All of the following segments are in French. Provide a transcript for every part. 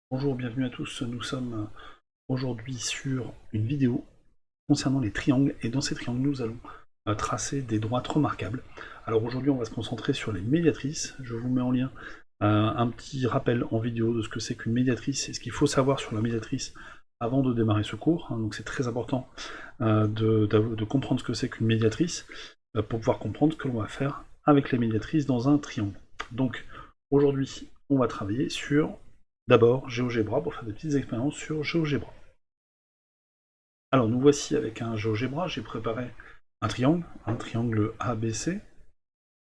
Bonjour, bienvenue à tous. Nous sommes aujourd'hui sur une vidéo concernant les triangles, et dans ces triangles, nous allons tracer des droites remarquables. Alors aujourd'hui, on va se concentrer sur les médiatrices. Je vous mets en lien un petit rappel en vidéo de ce que c'est qu'une médiatrice et ce qu'il faut savoir sur la médiatrice avant de démarrer ce cours. Donc c'est très important de comprendre ce que c'est qu'une médiatrice pour pouvoir comprendre ce que l'on va faire avec les médiatrices dans un triangle. Donc aujourd'hui, on va travailler sur d'abord GeoGebra pour faire des petites expériences sur GeoGebra. Alors nous voici avec un GeoGebra, j'ai préparé un triangle ABC,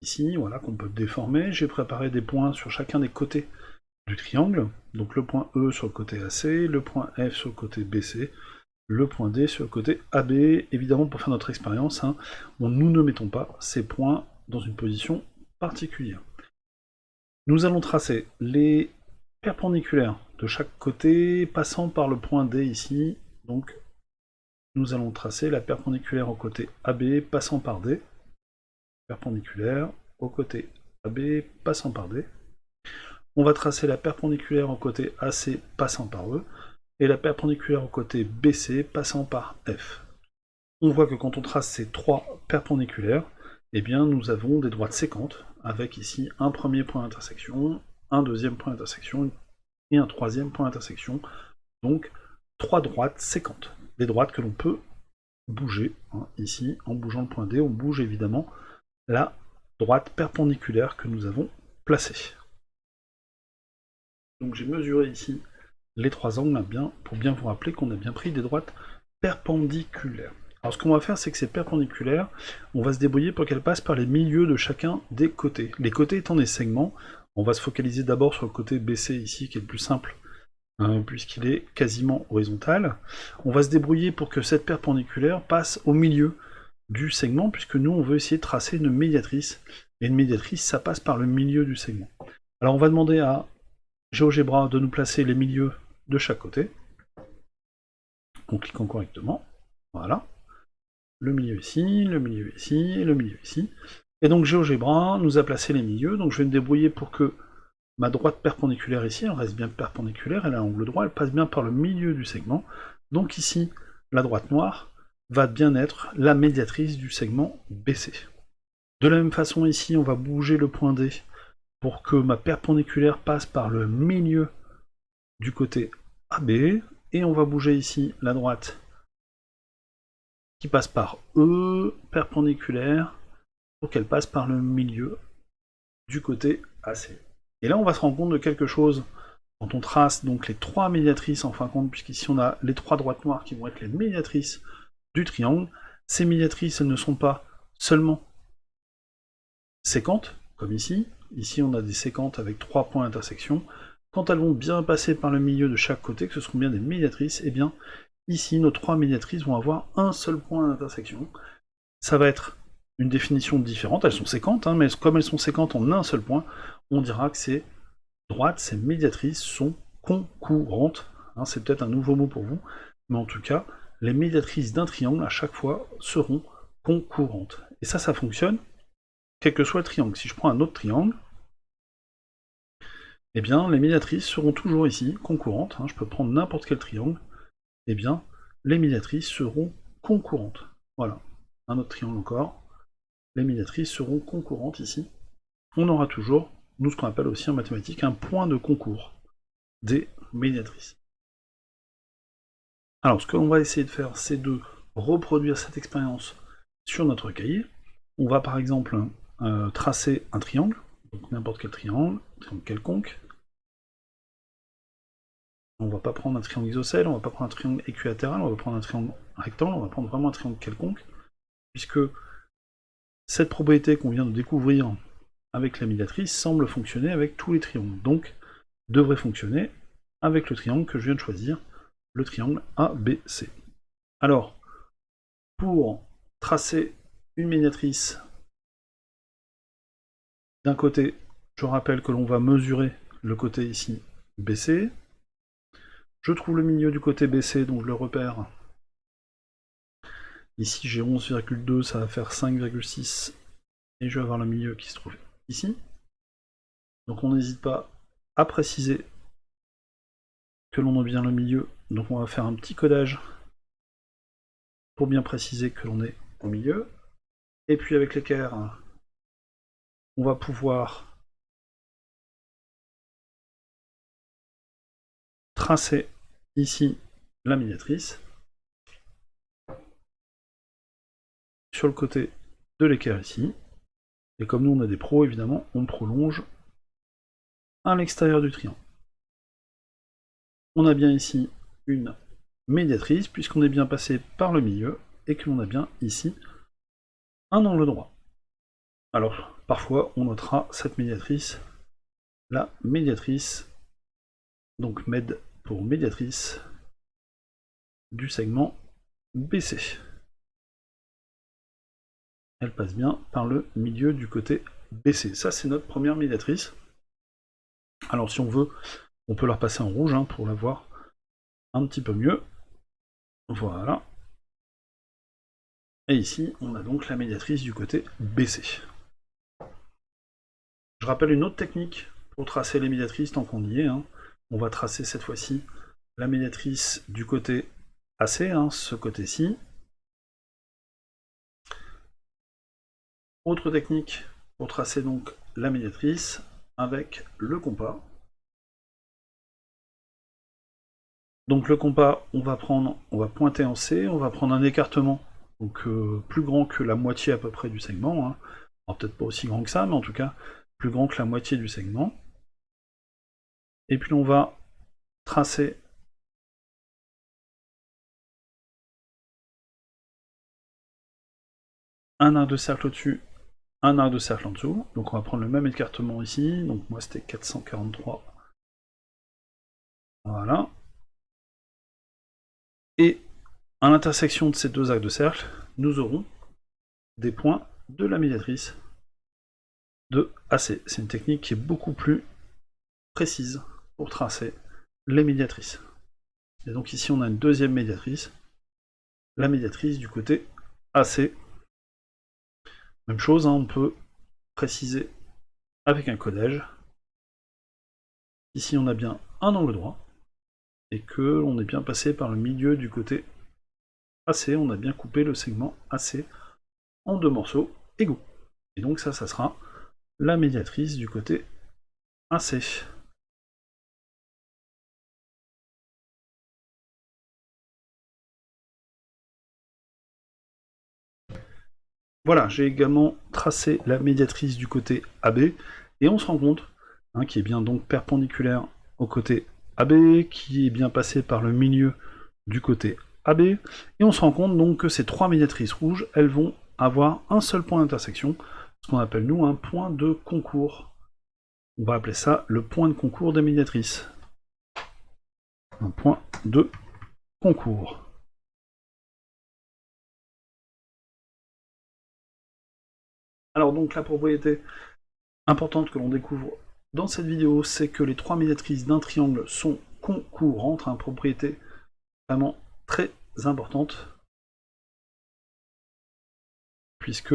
ici, voilà, qu'on peut déformer. J'ai préparé des points sur chacun des côtés du triangle, donc le point E sur le côté AC, le point F sur le côté BC, le point D sur le côté AB. Évidemment, pour faire notre expérience, nous ne mettons pas ces points dans une position particulière. Nous allons tracer les perpendiculaires de chaque côté, passant par le point D ici. Donc, nous allons tracer la perpendiculaire au côté AB, passant par D. Perpendiculaire au côté AB, passant par D. On va tracer la perpendiculaire au côté AC, passant par E. Et la perpendiculaire au côté BC, passant par F. On voit que quand on trace ces trois perpendiculaires, eh bien, nous avons des droites séquentes, avec ici un premier point d'intersection, un deuxième point d'intersection et un troisième point d'intersection. Donc, trois droites séquentes. Des droites que l'on peut bouger. Ici, en bougeant le point D, on bouge évidemment la droite perpendiculaire que nous avons placée. Donc j'ai mesuré ici les trois angles bien, pour bien vous rappeler qu'on a bien pris des droites perpendiculaires. Alors ce qu'on va faire, c'est que ces perpendiculaires, on va se débrouiller pour qu'elles passent par les milieux de chacun des côtés. Les côtés étant des segments, on va se focaliser d'abord sur le côté BC ici, qui est le plus simple, puisqu'il est quasiment horizontal. On va se débrouiller pour que cette perpendiculaire passe au milieu du segment, puisque nous, on veut essayer de tracer une médiatrice. Et une médiatrice, ça passe par le milieu du segment. Alors on va demander à GeoGebra de nous placer les milieux de chaque côté, en cliquant correctement. Voilà. Le milieu ici, le milieu ici, et le milieu ici. Et donc GeoGebra nous a placé les milieux, donc je vais me débrouiller pour que ma droite perpendiculaire ici, elle reste bien perpendiculaire, elle a un angle droit, elle passe bien par le milieu du segment. Donc ici, la droite noire va bien être la médiatrice du segment BC. De la même façon ici, on va bouger le point D pour que ma perpendiculaire passe par le milieu du côté AB, et on va bouger ici la droite qui passe par E, perpendiculaire, pour qu'elle passe par le milieu du côté AC. Et là, on va se rendre compte de quelque chose quand on trace donc les trois médiatrices, en fin de compte, puisqu'ici on a les trois droites noires qui vont être les médiatrices du triangle. Ces médiatrices, elles ne sont pas seulement séquentes, comme ici. Ici, on a des séquentes avec trois points d'intersection. Quand elles vont bien passer par le milieu de chaque côté, que ce seront bien des médiatrices, et bien ici, nos trois médiatrices vont avoir un seul point d'intersection. Ça va être une définition différente, elles sont séquentes, mais comme elles sont séquentes en un seul point, on dira que ces droites, ces médiatrices sont concurrentes. C'est peut-être un nouveau mot pour vous, mais en tout cas, les médiatrices d'un triangle, à chaque fois, seront concurrentes. Et ça fonctionne, quel que soit le triangle. Si je prends un autre triangle, eh bien, les médiatrices seront toujours ici, concurrentes. Je peux prendre n'importe quel triangle, eh bien, les médiatrices seront concurrentes. Voilà, un autre triangle encore. Les médiatrices seront concurrentes ici. On aura toujours, nous, ce qu'on appelle aussi en mathématiques, un point de concours des médiatrices. Alors, ce que l'on va essayer de faire, c'est de reproduire cette expérience sur notre cahier. On va par exemple tracer un triangle, donc n'importe quel triangle quelconque. On va pas prendre un triangle isocèle, on va pas prendre un triangle équilatéral, on va prendre un triangle rectangle, on va prendre vraiment un triangle quelconque, puisque cette propriété qu'on vient de découvrir avec la médiatrice semble fonctionner avec tous les triangles, donc devrait fonctionner avec le triangle que je viens de choisir, le triangle ABC. Alors, pour tracer une médiatrice d'un côté, je rappelle que l'on va mesurer le côté ici BC. Je trouve le milieu du côté BC, donc je le repère. Ici j'ai 11,2, ça va faire 5,6. Et je vais avoir le milieu qui se trouve ici. Donc on n'hésite pas à préciser que l'on a bien le milieu. Donc on va faire un petit codage pour bien préciser que l'on est au milieu. Et puis avec l'équerre, on va pouvoir tracer ici la médiatrice. Sur le côté de l'équerre ici. Et comme nous on a des pros, évidemment, on prolonge à l'extérieur du triangle. On a bien ici une médiatrice, puisqu'on est bien passé par le milieu, et que l'on a bien ici un angle droit. Alors, parfois, on notera cette médiatrice, la médiatrice, donc med pour médiatrice, du segment BC. Elle passe bien par le milieu du côté BC. Ça, c'est notre première médiatrice. Alors, si on veut, on peut la repasser en rouge pour la voir un petit peu mieux. Voilà. Et ici, on a donc la médiatrice du côté BC. Je rappelle une autre technique pour tracer les médiatrices tant qu'on y est. On va tracer cette fois-ci la médiatrice du côté AC, ce côté-ci. Autre technique pour tracer donc la médiatrice avec le compas. Donc le compas, on va pointer en C, on va prendre un écartement donc plus grand que la moitié à peu près du segment. Alors peut-être pas aussi grand que ça, mais en tout cas plus grand que la moitié du segment. Et puis on va tracer un arc de cercle au-dessus, un arc de cercle en dessous. Donc on va prendre le même écartement ici, donc moi c'était 443. Voilà. Et à l'intersection de ces deux arcs de cercle, nous aurons des points de la médiatrice de AC. C'est une technique qui est beaucoup plus précise pour tracer les médiatrices. Et donc ici on a une deuxième médiatrice, la médiatrice du côté AC. Même chose, on peut préciser avec un codage. Ici on a bien un angle droit, et que l'on est bien passé par le milieu du côté AC, on a bien coupé le segment AC en deux morceaux égaux. Et donc ça sera la médiatrice du côté AC. Voilà, j'ai également tracé la médiatrice du côté AB, et on se rend compte qui est bien donc perpendiculaire au côté AB, qui est bien passé par le milieu du côté AB, et on se rend compte donc que ces trois médiatrices rouges, elles vont avoir un seul point d'intersection, ce qu'on appelle nous un point de concours. On va appeler ça le point de concours des médiatrices. Un point de concours. Alors donc la propriété importante que l'on découvre dans cette vidéo, c'est que les trois médiatrices d'un triangle sont concourantes, une propriété vraiment très importante, puisque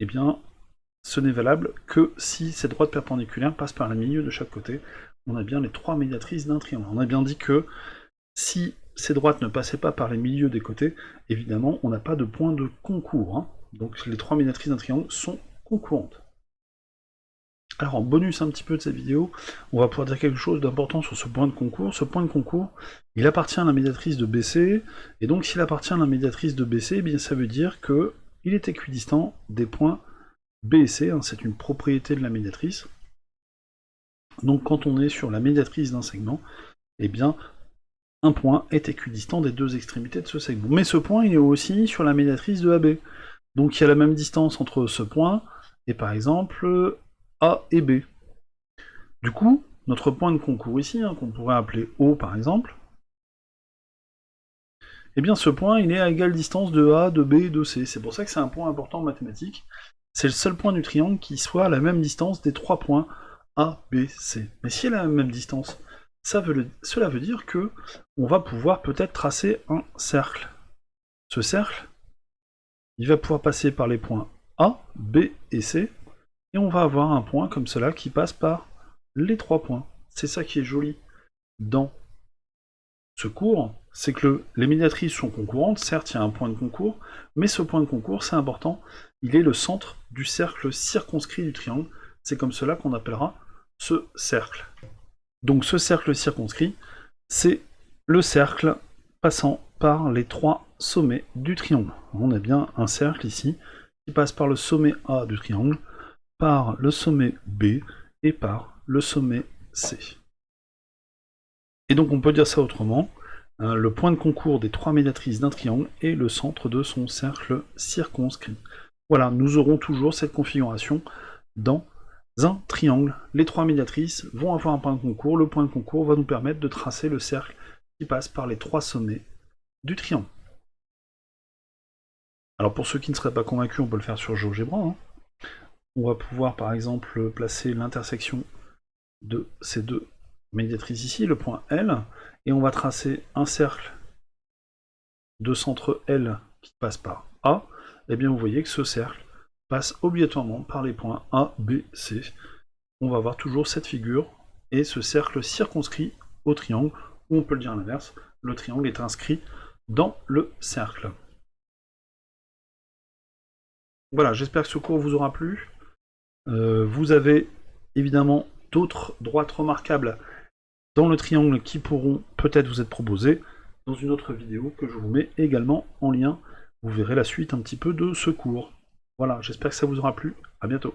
eh bien, ce n'est valable que si ces droites perpendiculaires passent par le milieu de chaque côté. On a bien les trois médiatrices d'un triangle. On a bien dit que si ces droites ne passaient pas par les milieux des côtés, évidemment, on n'a pas de point de concours. Donc les trois médiatrices d'un triangle sont concourantes. Alors en bonus un petit peu de cette vidéo, on va pouvoir dire quelque chose d'important sur ce point de concours. Ce point de concours, il appartient à la médiatrice de BC, et donc s'il appartient à la médiatrice de BC, eh bien ça veut dire qu'il est équidistant des points B et C, c'est une propriété de la médiatrice. Donc quand on est sur la médiatrice d'un segment, eh bien un point est équidistant des deux extrémités de ce segment. Mais ce point, il est aussi sur la médiatrice de AB. Donc il y a la même distance entre ce point et par exemple A et B. Du coup, notre point de concours ici, qu'on pourrait appeler O par exemple, eh bien ce point, il est à égale distance de A, de B et de C. C'est pour ça que c'est un point important en mathématiques. C'est le seul point du triangle qui soit à la même distance des trois points A, B, C. Mais si elle a la même distance, cela veut dire que on va pouvoir peut-être tracer un cercle. Ce cercle, il va pouvoir passer par les points A, B et C, et on va avoir un point comme cela qui passe par les 3 points. C'est ça qui est joli dans ce cours, c'est que les médiatrices sont concourantes, certes il y a un point de concours, mais ce point de concours, c'est important, il est le centre du cercle circonscrit du triangle, c'est comme cela qu'on appellera ce cercle. Donc ce cercle circonscrit, c'est le cercle passant par les 3 sommets du triangle. On a bien un cercle ici, qui passe par le sommet A du triangle, par le sommet B et par le sommet C. Et donc on peut dire ça autrement, le point de concours des 3 médiatrices d'un triangle est le centre de son cercle circonscrit. Voilà, nous aurons toujours cette configuration dans un triangle. Les 3 médiatrices vont avoir un point de concours, le point de concours va nous permettre de tracer le cercle qui passe par les 3 sommets du triangle. Alors pour ceux qui ne seraient pas convaincus, on peut le faire sur GeoGebra. Hein. On va pouvoir par exemple placer l'intersection de ces 2 médiatrices ici, le point L, et on va tracer un cercle de centre L qui passe par A, et bien vous voyez que ce cercle passe obligatoirement par les points A, B, C. On va avoir toujours cette figure et ce cercle circonscrit au triangle, ou on peut le dire à l'inverse, le triangle est inscrit dans le cercle. Voilà, j'espère que ce cours vous aura plu. Vous avez évidemment d'autres droites remarquables dans le triangle qui pourront peut-être vous être proposées dans une autre vidéo que je vous mets également en lien. Vous verrez la suite un petit peu de ce cours. Voilà, j'espère que ça vous aura plu. À bientôt.